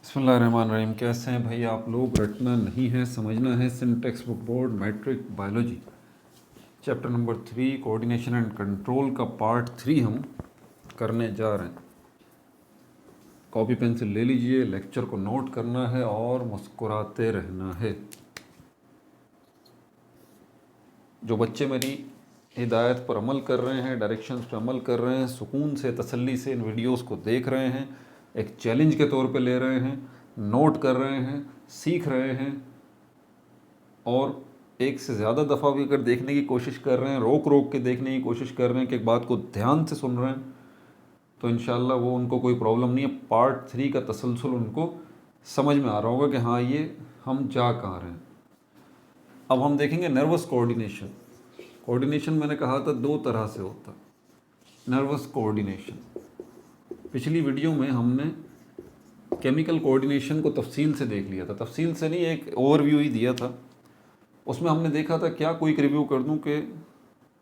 बिस्मिल्लाहिर्रहमानिर्रहीम। कैसे हैं भाई आप लोग? रटना नहीं है, समझना है। Syntax book board matric biology chapter number 3 coordination and control का पार्ट 3 हम करने जा रहे हैं। कॉपी पेंसिल ले लीजिए, लेक्चर को नोट करना है और मुस्कुराते रहना है। जो बच्चे मेरी हिदायत पर अमल कर रहे हैं, डायरेक्शंस पर अमल कर रहे हैं, सुकून से तसल्ली से इन वीडियोस को देख रहे हैं, एक चैलेंज के तौर पे ले रहे हैं, नोट कर रहे हैं, सीख रहे हैं और एक से ज़्यादा दफ़ा भी अगर देखने की कोशिश कर रहे हैं, रोक रोक के देखने की कोशिश कर रहे हैं कि एक बात को ध्यान से सुन रहे हैं, तो इंशाल्लाह वो उनको कोई प्रॉब्लम नहीं है। पार्ट 3 का तसलसल उनको समझ में आ रहा होगा कि हाँ ये हम जा कहाँ रहे हैं। अब हम देखेंगे नर्वस कोऑर्डिनेशन। कोऑर्डिनेशन मैंने कहा था दो तरह से होता है। नर्वस कोऑर्डिनेशन, पिछली वीडियो में हमने केमिकल कोऑर्डिनेशन को तफसील से देख लिया था। तफसील से नहीं, एक ओवरव्यू ही दिया था। उसमें हमने देखा था, क्या क्विक रिव्यू कर दूं, कि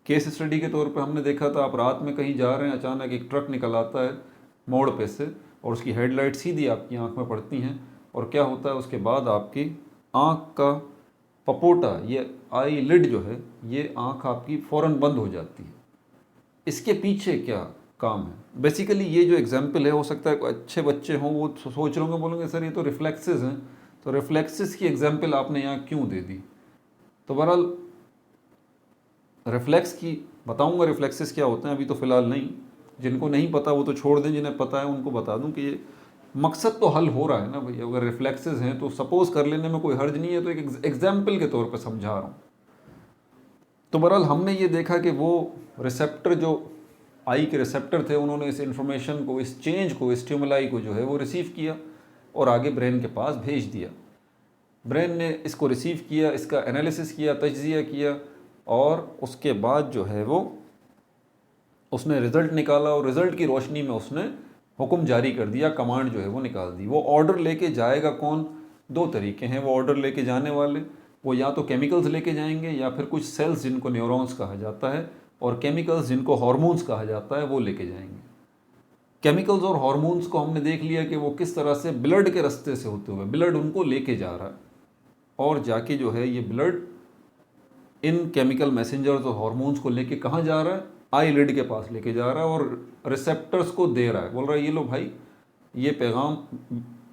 केस स्टडी के तौर पे हमने देखा था आप रात में कहीं जा रहे हैं, अचानक एक ट्रक निकल आता है मोड़ पे से और उसकी हेडलाइट सीधी आपकी आंख में पड़ती हैं और क्या होता है उसके बाद आपकी आंख का पपोटा, ये आई लिड जो है, ये आंख आपकी फ़ौरन बंद हो जाती है। इसके पीछे क्या काम है? बेसिकली ये जो एग्जाम्पल है, हो सकता है अच्छे बच्चे हों वो सोच रहे होंगे, बोलेंगे सर ये तो रिफ्लेक्सेस हैं, तो रिफ्लेक्सेस की एग्जाम्पल आपने यहाँ क्यों दे दी? तो बहरहाल रिफ्लेक्स की बताऊंगा, रिफ्लेक्सेस क्या होते हैं, अभी तो फ़िलहाल नहीं। जिनको नहीं पता वो तो छोड़ दें, जिन्हें पता है उनको बता दूं कि ये मकसद तो हल हो रहा है ना भाई। अगर रिफ्लेक्सेस हैं तो सपोज कर लेने में कोई हर्ज नहीं है, तो एक एग्जाम्पल के तौर पर समझा रहा हूँ। तो बहरहाल हमने ये देखा कि वो रिसेप्टर, जो आई के रिसेप्टर थे, उन्होंने इस इंफॉर्मेशन को, इस चेंज को, इस स्टिमुलाई को जो है वो रिसीव किया और आगे ब्रेन के पास भेज दिया। ब्रेन ने इसको रिसीव किया, इसका एनालिसिस किया, तज्जिया किया और उसके बाद जो है वो उसने रिज़ल्ट निकाला और रिज़ल्ट की रोशनी में उसने हुक्म जारी कर दिया, कमांड जो है वो निकाल दी। वो ऑर्डर लेके जाएगा कौन? दो तरीके हैं वो ऑर्डर लेके जाने वाले। वो या तो केमिकल्स लेके जाएंगे या फिर कुछ सेल्स जिनको न्यूरॉन्स कहा जाता है और केमिकल्स जिनको हार्मोन्स कहा जाता है वो लेके जाएंगे। केमिकल्स और हार्मोन्स को हमने देख लिया कि वो किस तरह से ब्लड के रास्ते से होते हुए ब्लड उनको लेके जा रहा है और जाके जो है ये ब्लड इन केमिकल मैसेंजर्स और हार्मोन्स को लेके कहाँ जा रहा है? आई लिड के पास लेके जा रहा है और रिसेप्टर्स को दे रहा है, बोल रहा है ये लो भाई, ये पैगाम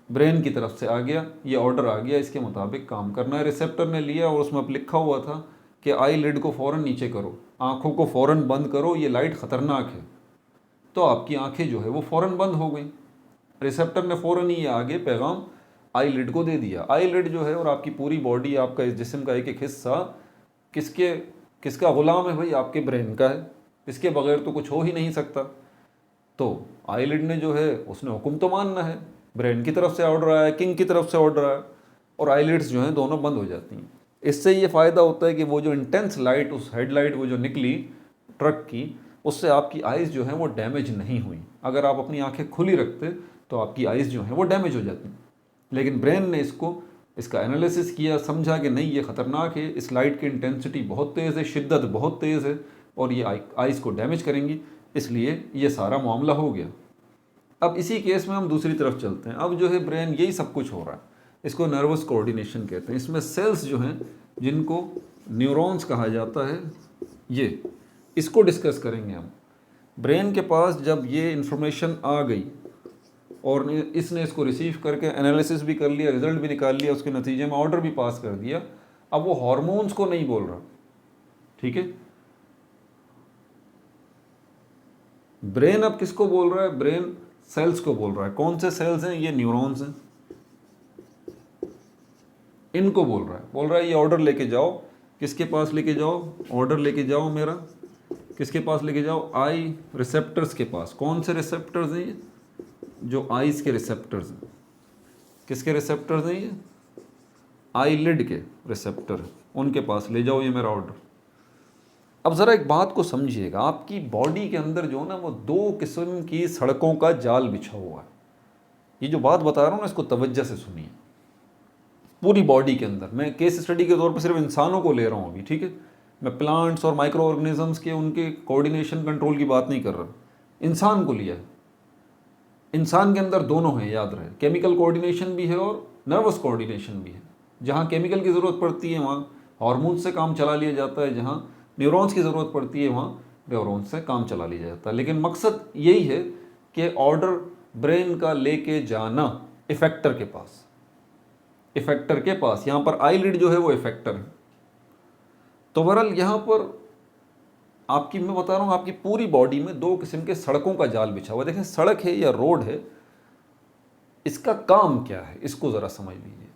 ब्रेन की तरफ से आ गया, ये ऑर्डर आ गया, इसके मुताबिक काम करना है। रिसेप्टर ने लिया और उसमें अब लिखा हुआ था कि आई लिड को फ़ौरन नीचे करो, आँखों को फ़ौरन बंद करो, ये लाइट ख़तरनाक है। तो आपकी आँखें जो है वो फ़ौरन बंद हो गई। रिसेप्टर ने फ़ौरन ही आगे पैगाम आई लिड को दे दिया। आई लिड जो है और आपकी पूरी बॉडी, आपका इस जिस्म का एक एक हिस्सा किसका ग़ुलाम है भाई? आपके ब्रेन का है। इसके बगैर तो कुछ हो ही नहीं सकता। तो आईलिड ने जो है उसने हुक्म तो मानना है, ब्रेन की तरफ से ऑर्डर आया, किंग की तरफ से ऑर्डर आया और आईलिड्स जो हैं दोनों बंद हो जाती हैं। इससे ये फ़ायदा होता है कि वो जो इंटेंस लाइट, उस हेडलाइट वो जो निकली ट्रक की, उससे आपकी आइज़ जो हैं वो डैमेज नहीं हुई। अगर आप अपनी आंखें खुली रखते तो आपकी आइज़ जो हैं वो डैमेज हो जाती। लेकिन ब्रेन ने इसका एनालिसिस किया, समझा कि नहीं ये ख़तरनाक है, इस लाइट की इंटेंसिटी बहुत तेज़ है, शिद्दत बहुत तेज़ है और ये आइज़ को डैमेज करेंगी, इसलिए ये सारा मामला हो गया। अब इसी केस में हम दूसरी तरफ चलते हैं। अब जो है ब्रेन, यही सब कुछ हो रहा है, इसको नर्वस कोऑर्डिनेशन कहते हैं। इसमें सेल्स जो हैं जिनको न्यूरॉन्स कहा जाता है, ये इसको डिस्कस करेंगे हम। ब्रेन के पास जब ये इंफॉर्मेशन आ गई और इसने इसको रिसीव करके एनालिसिस भी कर लिया, रिजल्ट भी निकाल लिया, उसके नतीजे में ऑर्डर भी पास कर दिया, अब वो हार्मोन्स को नहीं बोल रहा, ठीक है। ब्रेन अब किसको बोल रहा है? ब्रेन सेल्स को बोल रहा है। कौन से सेल्स हैं? ये न्यूरॉन्स हैं, इनको बोल रहा है ये ऑर्डर लेके जाओ। किसके पास लेके जाओ? ऑर्डर लेके जाओ मेरा, किसके पास लेके जाओ? आई रिसेप्टर्स के पास। कौन से रिसेप्टर्स हैं ये? जो आइज़ के रिसेप्टर्स हैं। किसके रिसेप्टर्स हैं ये? आई लिड के रिसेप्टर, उनके पास ले जाओ ये मेरा ऑर्डर। अब ज़रा एक बात को समझिएगा, आपकी बॉडी के अंदर जो है ना वो दो किस्म की सड़कों का जाल बिछा हुआ है। ये जो बात बता रहा हूँ ना, इसको तवज्जो से सुनिए। पूरी बॉडी के अंदर, मैं केस स्टडी के तौर पर सिर्फ इंसानों को ले रहा हूँ अभी, ठीक है। मैं प्लांट्स और माइक्रो ऑर्गेनिजम्स के उनके कोऑर्डिनेशन कंट्रोल की बात नहीं कर रहा, इंसान को लिया है। इंसान के अंदर दोनों हैं, याद रहे, केमिकल कोऑर्डिनेशन भी है और नर्वस कोऑर्डिनेशन भी है। जहाँ केमिकल की ज़रूरत पड़ती है वहाँ हार्मोन्स से काम चला लिया जाता है, जहाँ न्यूरॉन्स की ज़रूरत पड़ती है वहाँ न्यूरॉन्स से काम चला लिया जाता है। लेकिन मकसद यही है कि ऑर्डर ब्रेन का लेके जाना इफेक्टर के पास, इफेक्टर के पास। यहाँ पर आईलिड जो है वो इफेक्टर है। तो बहरहाल यहाँ पर आपकी मैं बता रहा हूँ, आपकी पूरी बॉडी में दो किस्म के सड़कों का जाल बिछा हुआ है। देखें, सड़क है या रोड है, इसका काम क्या है इसको ज़रा समझ लीजिए।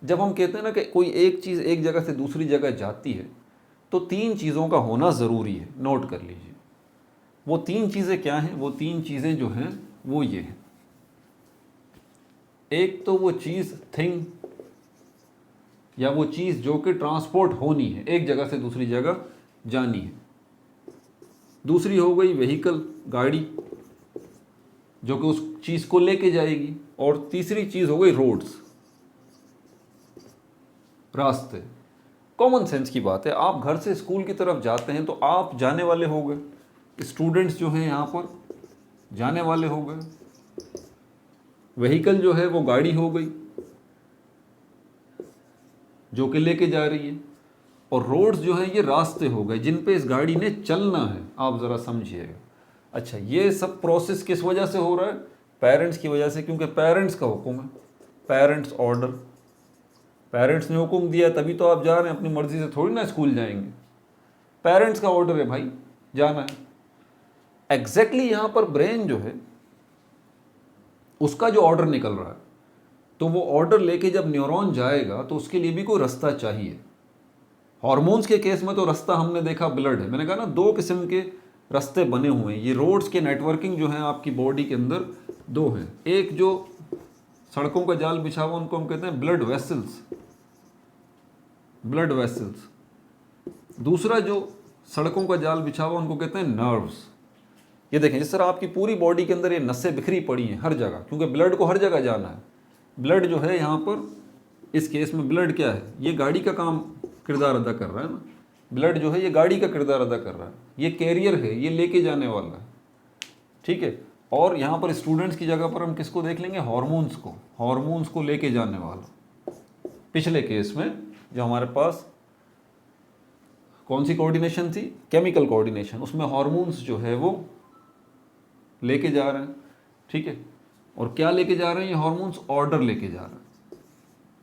जब हम कहते हैं ना कि कोई एक चीज़ एक जगह से दूसरी जगह जाती है तो तीन चीज़ों का होना ज़रूरी है, नोट कर लीजिए। वो तीन चीज़ें क्या हैं? वो तीन चीज़ें जो हैं वो ये हैं। एक तो वो चीज़ थिंग या वो चीज़ जो कि ट्रांसपोर्ट होनी है, एक जगह से दूसरी जगह जानी है। दूसरी हो गई व्हीकल, गाड़ी, जो कि उस चीज़ को लेके जाएगी। और तीसरी चीज़ हो गई रोड्स, रास्ते। कॉमन सेंस की बात है, आप घर से स्कूल की तरफ जाते हैं तो आप जाने वाले हो गए, स्टूडेंट्स जो हैं यहाँ पर जाने वाले हो गए, व्हीकल जो है वो गाड़ी हो गई जो कि लेके जा रही है, और रोड्स जो है ये रास्ते हो गए जिन पे इस गाड़ी ने चलना है। आप ज़रा समझिएगा। अच्छा, ये सब प्रोसेस किस वजह से हो रहा है? पेरेंट्स की वजह से, क्योंकि पेरेंट्स का हुक्म है, पेरेंट्स ऑर्डर। पेरेंट्स ने हुक्म दिया तभी तो आप जा रहे हैं, अपनी मर्जी से थोड़ी ना स्कूल जाएंगे। पेरेंट्स का ऑर्डर है भाई, जाना है। एग्जैक्टली यहाँ पर ब्रेन जो है उसका जो ऑर्डर निकल रहा है, तो वो ऑर्डर लेके जब न्यूरॉन जाएगा तो उसके लिए भी कोई रास्ता चाहिए। हार्मोन्स के केस में तो रास्ता हमने देखा ब्लड है। मैंने कहा ना, दो किस्म के रास्ते बने हुए हैं। ये रोड्स के नेटवर्किंग जो है आपकी बॉडी के अंदर दो हैं। एक जो सड़कों का जाल बिछा हुआ उनको हम कहते हैं ब्लड वेसल्स, ब्लड वेसल्स। दूसरा जो सड़कों का जाल बिछा हुआ उनको कहते हैं नर्व्स। ये देखें, जिस तरह आपकी पूरी बॉडी के अंदर ये नसें बिखरी पड़ी हैं हर जगह, क्योंकि ब्लड को हर जगह जाना है। ब्लड जो है यहाँ पर इस केस में ब्लड क्या है? ये गाड़ी का काम किरदार अदा कर रहा है ना। ब्लड जो है ये गाड़ी का किरदार अदा कर रहा है, ये कैरियर है, ये लेके जाने वाला है, ठीक है। और यहाँ पर स्टूडेंट्स की जगह पर हम किसको देख लेंगे? हार्मोन्स को, हार्मोन्स को लेके जाने वाला। पिछले केस में जो हमारे पास कौन सी कोऑर्डिनेशन थी? Chemical coordination. उसमें हार्मोन्स जो है वो लेके जा रहे हैं, ठीक है। और क्या लेके जा रहे हैं ये हार्मोन्स? ऑर्डर लेके जा रहे हैं,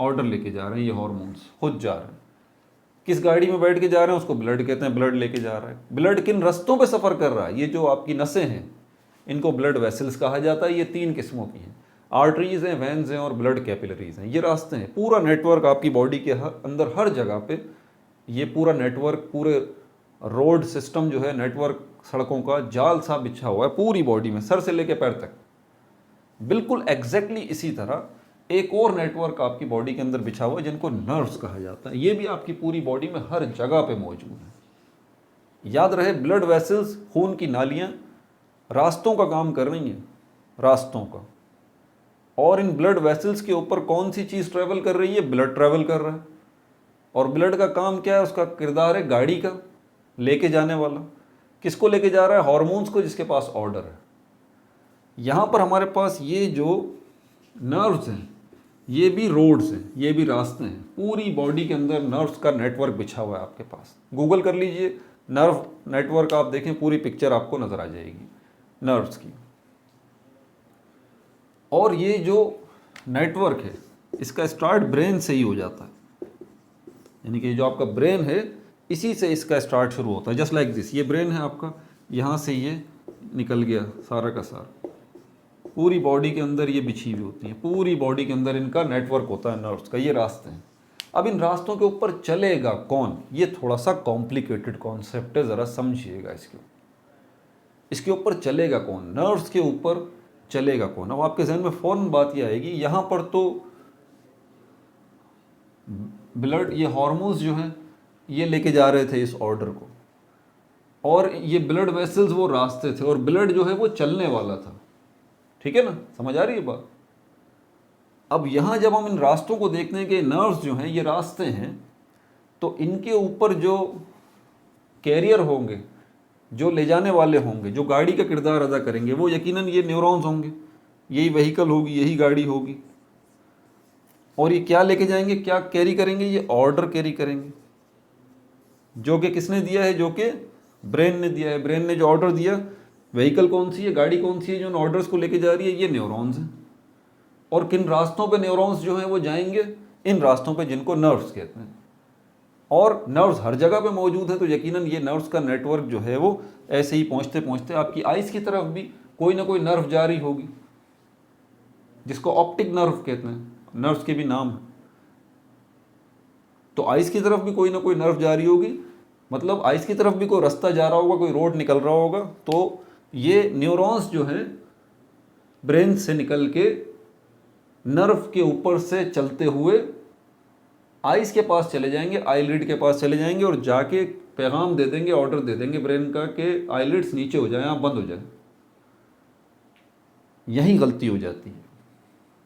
ऑर्डर लेके जा रहे हैं ये हार्मोन्स, खुद जा रहे हैं। किस गाड़ी में बैठ के जा रहे हैं उसको ब्लड कहते हैं, ब्लड लेके जा रहा है। ब्लड किन रस्तों पे सफ़र कर रहा है? ये जो आपकी नसें हैं इनको ब्लड वेसल्स कहा जाता है। ये तीन किस्मों की हैं, आर्टरीज हैं, वेन्स हैं और ब्लड कैपिलरीज हैं। ये रास्ते हैं, पूरा नेटवर्क आपकी बॉडी के अंदर हर जगह पे ये पूरा नेटवर्क, पूरे रोड सिस्टम जो है, नेटवर्क सड़कों का जाल सा बिछा हुआ है पूरी बॉडी में, सर से लेके पैर तक। बिल्कुल एग्जैक्टली इसी तरह एक और नेटवर्क आपकी बॉडी के अंदर बिछा हुआ है जिनको नर्व्स कहा जाता है। ये भी आपकी पूरी बॉडी में हर जगह पे मौजूद है। याद रहे, ब्लड वेसल्स, खून की नालियाँ रास्तों का काम कर रही हैं, रास्तों का। और इन ब्लड वेसल्स के ऊपर कौन सी चीज़ ट्रेवल कर रही है? ब्लड ट्रेवल कर रहा है। और ब्लड का काम क्या है? उसका किरदार है गाड़ी का, लेके जाने वाला। किसको लेके जा रहा है? हार्मोन्स को, जिसके पास ऑर्डर है। यहाँ पर हमारे पास ये जो नर्व्स हैं ये भी रोड्स हैं, ये भी रास्ते हैं। पूरी बॉडी के अंदर नर्व्स का नेटवर्क बिछा हुआ है आपके पास। गूगल कर लीजिए नर्व नेटवर्क, आप देखें पूरी पिक्चर आपको नज़र आ जाएगी नर्व्स की। और ये जो नेटवर्क है इसका स्टार्ट ब्रेन से ही हो जाता है, यानी कि जो आपका ब्रेन है इसी से इसका स्टार्ट शुरू होता है। जस्ट लाइक दिस, ये ब्रेन है आपका, यहाँ से ये निकल गया सारा का सारा, पूरी बॉडी के अंदर ये बिछी हुई होती है। पूरी बॉडी के अंदर इनका नेटवर्क होता है नर्व्स का, ये रास्ते हैं। अब इन रास्तों के ऊपर चलेगा कौन? ये थोड़ा सा कॉम्प्लिकेटेड कॉन्सेप्ट है, ज़रा समझिएगा इसके ऊपर चलेगा कौन? नर्व्स के ऊपर चलेगा कौन? अब आपके जहन में फ़ौरन बात ये आएगी, यहाँ पर तो ब्लड, ये हार्मोन्स जो हैं ये लेके जा रहे थे इस ऑर्डर को, और ये ब्लड वेसल्स वो रास्ते थे, और ब्लड जो है वो चलने वाला था, ठीक है ना? समझ आ रही है बात? अब यहाँ जब हम इन रास्तों को देखते हैं कि नर्व्स जो हैं ये रास्ते हैं, तो इनके ऊपर जो कैरियर होंगे, जो ले जाने वाले होंगे, जो गाड़ी का किरदार अदा करेंगे, वो यकीनन ये न्यूरॉन्स होंगे। यही व्हीकल होगी, यही गाड़ी होगी। और ये क्या लेके जाएंगे, क्या कैरी करेंगे, ये ऑर्डर कैरी करेंगे, जो कि किसने दिया है, जो कि ब्रेन ने दिया है। ब्रेन ने जो ऑर्डर दिया, व्हीकल कौन सी है, गाड़ी कौन सी है जो उन ऑर्डर्स को लेके जा रही है, ये न्यूरॉन्स हैं। और किन रास्तों पे न्यूरॉन्स जो हैं वो जाएंगे, इन रास्तों पे जिनको नर्व्स कहते हैं। और नर्व्स हर जगह पे मौजूद है, तो यकीनन ये नर्व्स का नेटवर्क जो है वो ऐसे ही पहुंचते पहुंचते आपकी आइज़ की तरफ भी कोई ना कोई नर्व जारी होगी, जिसको ऑप्टिक नर्व कहते हैं। नर्व्स के भी नाम है। तो आइज़ की तरफ भी कोई ना कोई नर्व जारी होगी, मतलब आइज़ की तरफ भी कोई रास्ता जा रहा होगा, कोई रोड निकल रहा होगा। तो ये न्यूरॉन्स जो हैं ब्रेन से निकल के नर्व के ऊपर से चलते हुए आइज़ के पास चले जाएंगे, आईलिड के पास चले जाएंगे और जाके पैगाम दे देंगे, ऑर्डर दे देंगे ब्रेन का कि आईलिड्स नीचे हो जाए, आप बंद हो जाए। यही गलती हो जाती है,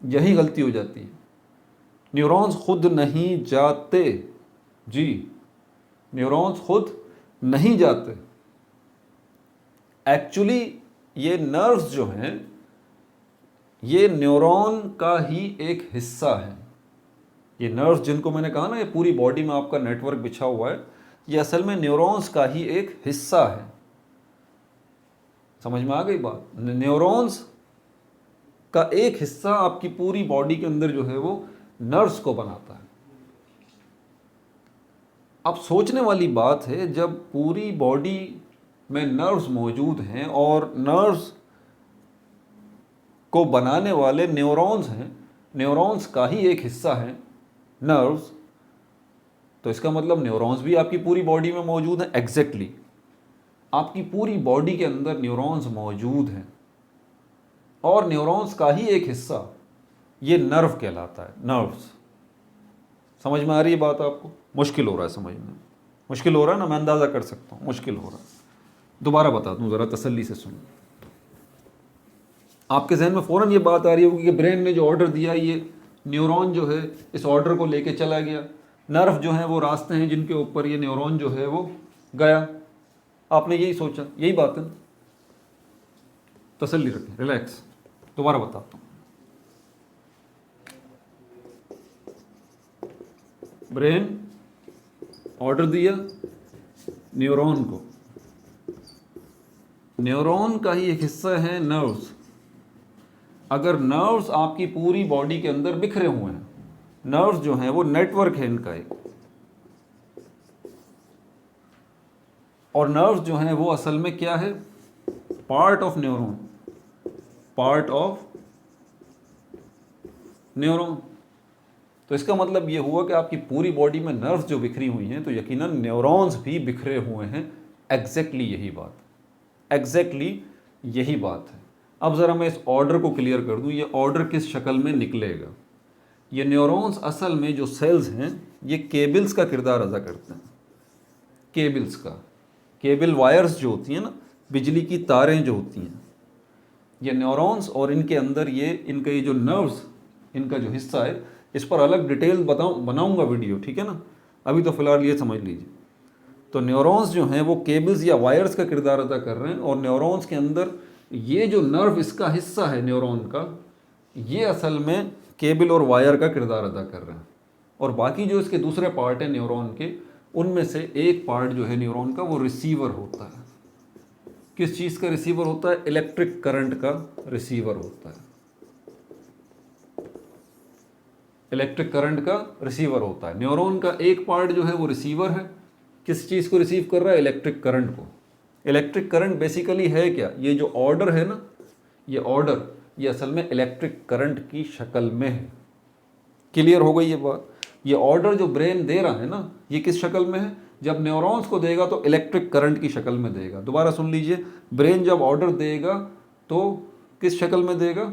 यही गलती हो जाती है। न्यूरॉन्स खुद नहीं जाते जी, न्यूरॉन्स खुद नहीं जाते। एक्चुअली ये नर्व्स जो हैं ये न्यूरॉन का ही एक हिस्सा है। ये नर्व्स जिनको मैंने कहा ना, ये पूरी बॉडी में आपका नेटवर्क बिछा हुआ है, ये असल में न्यूरॉन्स का ही एक हिस्सा है। समझ में आ गई बात? न्यूरॉन्स का एक हिस्सा आपकी पूरी बॉडी के अंदर जो है वो नर्व्स को बनाता है। अब सोचने वाली बात है, जब पूरी बॉडी में नर्व्स मौजूद हैं और नर्व्स को बनाने वाले न्यूरॉन्स हैं, न्यूरॉन्स का ही एक हिस्सा है नर्व्स, तो इसका मतलब न्यूरॉन्स भी आपकी पूरी बॉडी में मौजूद हैं। एग्जैक्टली आपकी पूरी बॉडी के अंदर न्यूरॉन्स मौजूद हैं और न्यूरॉन्स का ही एक हिस्सा ये नर्व कहलाता है, नर्व्स। समझ में आ रही है बात आपको? मुश्किल हो रहा है समझना, मुश्किल हो रहा है ना, मैं अंदाज़ा कर सकता हूँ मुश्किल हो रहा है। दोबारा बता दूँ ज़रा तसल्ली से सुन। आपके जहन में फ़ौरन ये बात आ रही होगी कि ब्रेन ने जो ऑर्डर दिया, ये न्यूरॉन जो है इस ऑर्डर को लेके चला गया, नर्व जो है वो रास्ते हैं जिनके ऊपर ये न्यूरॉन जो है वो गया। आपने यही सोचा, यही बात है। तसल्ली रखें, रिलैक्स। दोबारा बताता हूँ। ब्रेन ऑर्डर दिया न्यूरॉन को, न्यूरॉन का ही एक हिस्सा है नर्व्स। अगर नर्व्स आपकी पूरी बॉडी के अंदर बिखरे हुए हैं, नर्व्स जो हैं वो नेटवर्क है इनका एक, और नर्व्स जो हैं वो असल में क्या है, part of neuron, part of neuron. तो इसका मतलब ये हुआ कि आपकी पूरी बॉडी में नर्व्स जो बिखरी हुई हैं, तो यकीनन न्यूरॉन्स भी बिखरे हुए हैं। एग्जैक्टली यही बात, एग्जैक्टली यही बात है। अब ज़रा मैं इस ऑर्डर को क्लियर कर दूं, ये ऑर्डर किस शक्ल में निकलेगा। ये न्यूरॉन्स असल में जो सेल्स हैं ये केबल्स का किरदार अदा करते हैं। केबल्स का, केबल वायर्स जो होती हैं ना, बिजली की तारें जो होती हैं, ये न्यूरॉन्स और इनके अंदर ये इनका ये जो नर्व्स, इनका जो हिस्सा है, इस पर अलग डिटेल बनाऊंगा वीडियो, ठीक है ना। अभी तो फ़िलहाल ये समझ लीजिए। तो न्यूरॉन्स जो हैं वो केबल्स या वायर्स का किरदार अदा कर रहे हैं, और न्यूरॉन्स के अंदर ये जो नर्व इसका हिस्सा है न्यूरॉन का, ये असल में केबल और वायर का किरदार अदा कर रहे हैं। और बाकी जो इसके दूसरे पार्ट हैं न्यूरॉन के, उनमें से एक पार्ट जो है न्यूरॉन का वो रिसीवर होता है। किस चीज़ का रिसीवर होता है? इलेक्ट्रिक करंट का रिसीवर होता है। इलेक्ट्रिक करंट का रिसीवर होता है। न्यूरॉन का एक पार्ट जो है वो रिसीवर है। किस चीज़ को रिसीव कर रहा है? इलेक्ट्रिक करंट को। इलेक्ट्रिक करंट बेसिकली है क्या? ये जो ऑर्डर है ना, ये ऑर्डर, ये असल में इलेक्ट्रिक करंट की शक्ल में है। क्लियर हो गई ये बात? ये ऑर्डर जो ब्रेन दे रहा है ना, ये किस शक्ल में है? जब न्यूरॉन्स को देगा तो इलेक्ट्रिक करंट की शक्ल में देगा। दोबारा सुन लीजिए, ब्रेन जब ऑर्डर देगा तो किस शक्ल में देगा?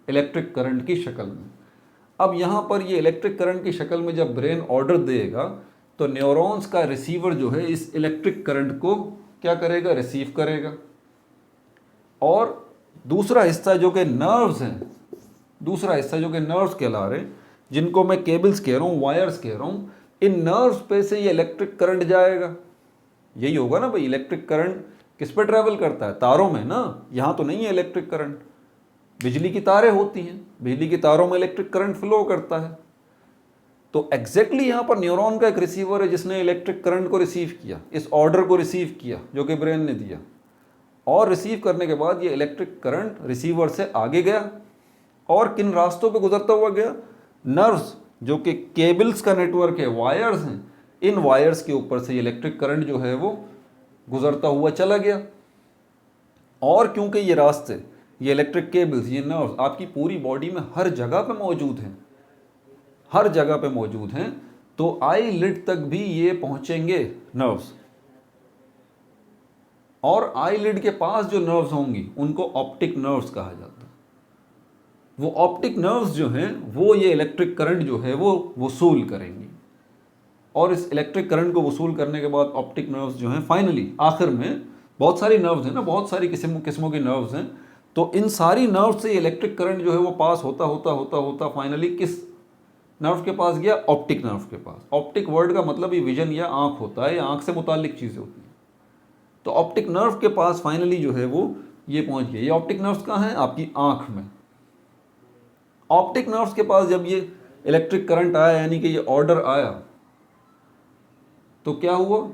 इलेक्ट्रिक करंट की शक्ल में। अब यहाँ पर ये इलेक्ट्रिक करंट की शक्ल में जब ब्रेन ऑर्डर देगा तो न्यूरॉन्स का रिसीवर जो है इस इलेक्ट्रिक करंट को क्या करेगा? रिसीव करेगा। और दूसरा हिस्सा जो कि नर्व्स हैं, दूसरा हिस्सा जो कि नर्व्स कहला रहे हैं, जिनको मैं केबल्स कह रहा हूँ, वायर्स कह रहा हूँ, इन नर्व्स पे से ये इलेक्ट्रिक करंट जाएगा। यही होगा ना भाई, इलेक्ट्रिक करंट किस पे ट्रैवल करता है? तारों में ना, यहाँ तो नहीं है इलेक्ट्रिक करंट। बिजली की तारें होती हैं, बिजली की तारों में इलेक्ट्रिक करंट फ्लो करता है। तो एग्जैक्टली यहाँ पर न्यूरॉन का एक रिसीवर है जिसने इलेक्ट्रिक करंट को रिसीव किया, इस ऑर्डर को रिसीव किया जो कि ब्रेन ने दिया, और रिसीव करने के बाद ये इलेक्ट्रिक करंट रिसीवर से आगे गया और किन रास्तों पे गुजरता हुआ गया, नर्व्स जो कि केबल्स का नेटवर्क है, वायर्स हैं, इन वायर्स के ऊपर से इलेक्ट्रिक करंट जो है वो गुजरता हुआ चला गया। और क्योंकि ये रास्ते, ये इलेक्ट्रिक केबल्स, ये नर्व्स आपकी पूरी बॉडी में हर जगह पे मौजूद हैं, हर जगह पे मौजूद हैं, तो आई लिड तक भी ये पहुंचेंगे नर्व्स। और आई लिड के पास जो नर्व्स होंगी उनको ऑप्टिक नर्व्स कहा जाता है। वो ऑप्टिक नर्व्स जो हैं वो ये इलेक्ट्रिक करंट जो है वो वसूल करेंगी, और इस इलेक्ट्रिक करंट को वसूल करने के बाद ऑप्टिक नर्व्स जो हैं फाइनली आखिर में, बहुत सारी नर्व्स हैं ना, बहुत सारी किस्मों की नर्व्स हैं, तो इन सारी नर्व्स से इलेक्ट्रिक करंट जो है वो पास होता होता होता होता फाइनली किस नर्व के पास गया, ऑप्टिक नर्व के पास। ऑप्टिक वर्ड का मतलब ही विजन या आंख होता है, या आंख से मुतालिक चीज़ें होती हैं। तो ऑप्टिक नर्व के पास फाइनली जो है वो ये पहुंच गया। ये ऑप्टिक नर्व्स कहाँ हैं, आपकी आंख में। ऑप्टिक नर्व्स के पास जब ये इलेक्ट्रिक करंट आया, यानी कि ये ऑर्डर आया, तो क्या हुआ,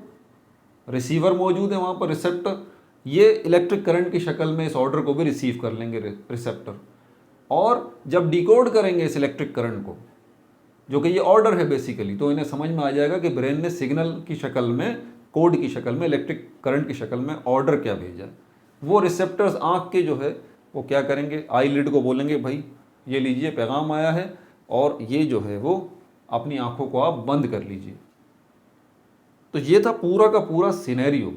रिसीवर मौजूद है वहाँ पर, रिसेप्टर, ये इलेक्ट्रिक करंट की शक्ल में इस ऑर्डर को भी रिसीव कर लेंगे रिसेप्टर, और जब डिकोड करेंगे इस इलेक्ट्रिक करंट को, जो कि ये ऑर्डर है बेसिकली, तो इन्हें समझ में आ जाएगा कि ब्रेन ने सिग्नल की शक्ल में, कोड की शक्ल में, इलेक्ट्रिक करंट की शक्ल में ऑर्डर क्या भेजा है। वो रिसेप्टर्स आँख के जो है वो क्या करेंगे, आई लिड को बोलेंगे भाई ये लीजिए पैगाम आया है, और ये जो है वो अपनी आँखों को आप बंद कर लीजिए। तो ये था पूरा का पूरा सिनेरियो,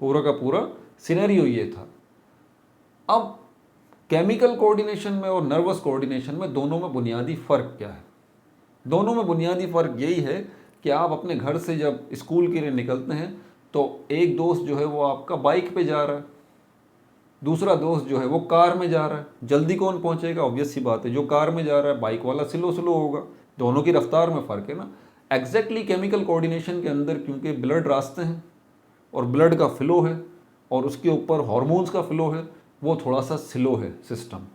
पूरा का पूरा सिनेरियो ये था। अब केमिकल कोऑर्डिनेशन में और नर्वस कोऑर्डिनेशन में दोनों में बुनियादी फ़र्क क्या है? दोनों में बुनियादी फ़र्क यही है कि आप अपने घर से जब स्कूल के लिए निकलते हैं तो एक दोस्त जो है वो आपका बाइक पे जा रहा है, दूसरा दोस्त जो है वो कार में जा रहा है। जल्दी कौन पहुंचेगा? ऑब्वियस सी बात है जो कार में जा रहा है, बाइक वाला स्लो स्लो होगा। दोनों की रफ्तार में फ़र्क है ना। एग्जैक्टली केमिकल कोऑर्डिनेशन के अंदर क्योंकि ब्लड रास्ते हैं और ब्लड का फ़्लो है और उसके ऊपर हार्मोन्स का फ़्लो है, वो थोड़ा सा स्लो है सिस्टम।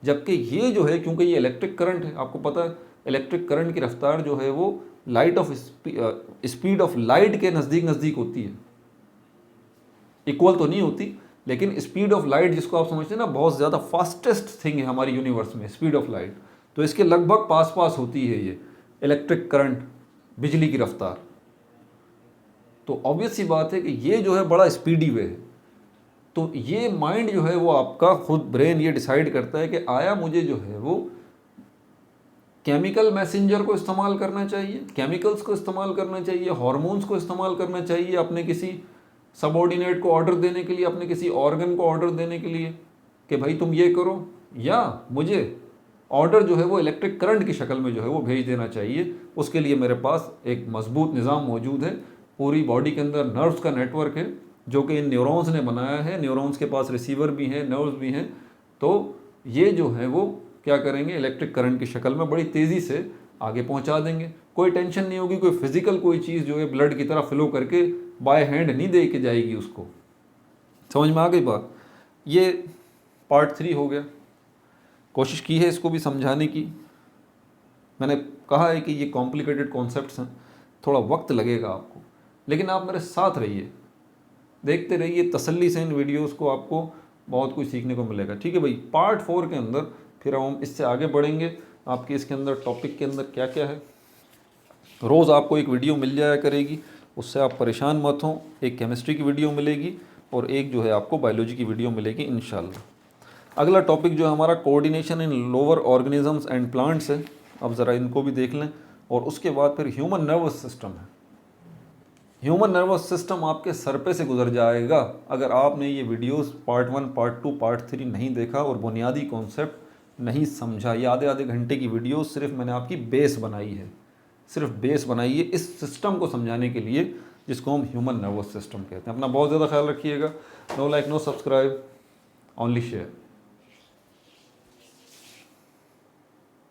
जबकि ये जो है, क्योंकि ये इलेक्ट्रिक करंट है, आपको पता है इलेक्ट्रिक करंट की रफ्तार जो है वो light of speed of light के नज़दीक नज़दीक होती है। इक्वल तो नहीं होती, लेकिन स्पीड ऑफ लाइट जिसको आप समझते हैं ना, बहुत ज़्यादा फास्टेस्ट थिंग है हमारी यूनिवर्स में स्पीड ऑफ लाइट, तो इसके लगभग पास पास होती है ये इलेक्ट्रिक करंट, बिजली की रफ्तार। तो ऑब्वियस सी बात है कि ये जो है बड़ा स्पीडी वे है। तो ये माइंड जो है वो आपका खुद ब्रेन ये डिसाइड करता है कि आया मुझे जो है वो केमिकल मैसेंजर को इस्तेमाल करना चाहिए, केमिकल्स को इस्तेमाल करना चाहिए, हार्मोन्स को इस्तेमाल करना चाहिए अपने किसी सबऑर्डिनेट को ऑर्डर देने के लिए, अपने किसी ऑर्गन को ऑर्डर देने के लिए कि भाई तुम ये करो, या मुझे ऑर्डर जो है वो इलेक्ट्रिक करंट की शक्ल में जो है वो भेज देना चाहिए। उसके लिए मेरे पास एक मजबूत निज़ाम मौजूद है, पूरी बॉडी के अंदर नर्व्स का नेटवर्क है जो कि इन न्यूरॉन्स ने बनाया है। न्यूरॉन्स के पास रिसीवर भी हैं, नर्व्स भी हैं, तो ये जो है वो क्या करेंगे, इलेक्ट्रिक करंट की शक्ल में बड़ी तेज़ी से आगे पहुंचा देंगे। कोई टेंशन नहीं होगी, कोई फिजिकल कोई चीज़ जो है ब्लड की तरह फ्लो करके बाय हैंड नहीं दे के जाएगी उसको। समझ में आ गई बात? ये पार्ट 3 हो गया। कोशिश की है इसको भी समझाने की। मैंने कहा है कि ये कॉम्प्लिकेटेड कॉन्सेप्ट्स हैं, थोड़ा वक्त लगेगा आपको, लेकिन आप मेरे साथ रहिए, देखते रहिए तसल्ली से इन वीडियोस को, आपको बहुत कुछ सीखने को मिलेगा। ठीक है भाई। पार्ट 4 के अंदर फिर हम इससे आगे बढ़ेंगे। आपके इसके अंदर टॉपिक के अंदर क्या क्या है, रोज़ आपको एक वीडियो मिल जाया करेगी, उससे आप परेशान मत हों। एक केमिस्ट्री की वीडियो मिलेगी और एक जो है आपको बायोलॉजी की वीडियो मिलेगी इंशाल्लाह। अगला टॉपिक जो है हमारा coordination in lower organisms and plants है। अब ज़रा इनको भी देख लें, और उसके बाद फिर ह्यूमन नर्वस सिस्टम है। ह्यूमन नर्वस सिस्टम आपके सर पे से गुजर जाएगा अगर आपने ये वीडियोस पार्ट 1, पार्ट 2, पार्ट 3 नहीं देखा और बुनियादी कॉन्सेप्ट नहीं समझा। ये आधे आधे घंटे की वीडियो सिर्फ मैंने आपकी बेस बनाई है, सिर्फ बेस बनाई है इस सिस्टम को समझाने के लिए जिसको हम ह्यूमन नर्वस सिस्टम कहते हैं। अपना बहुत ज़्यादा ख्याल रखिएगा। No like, no subscribe, only share.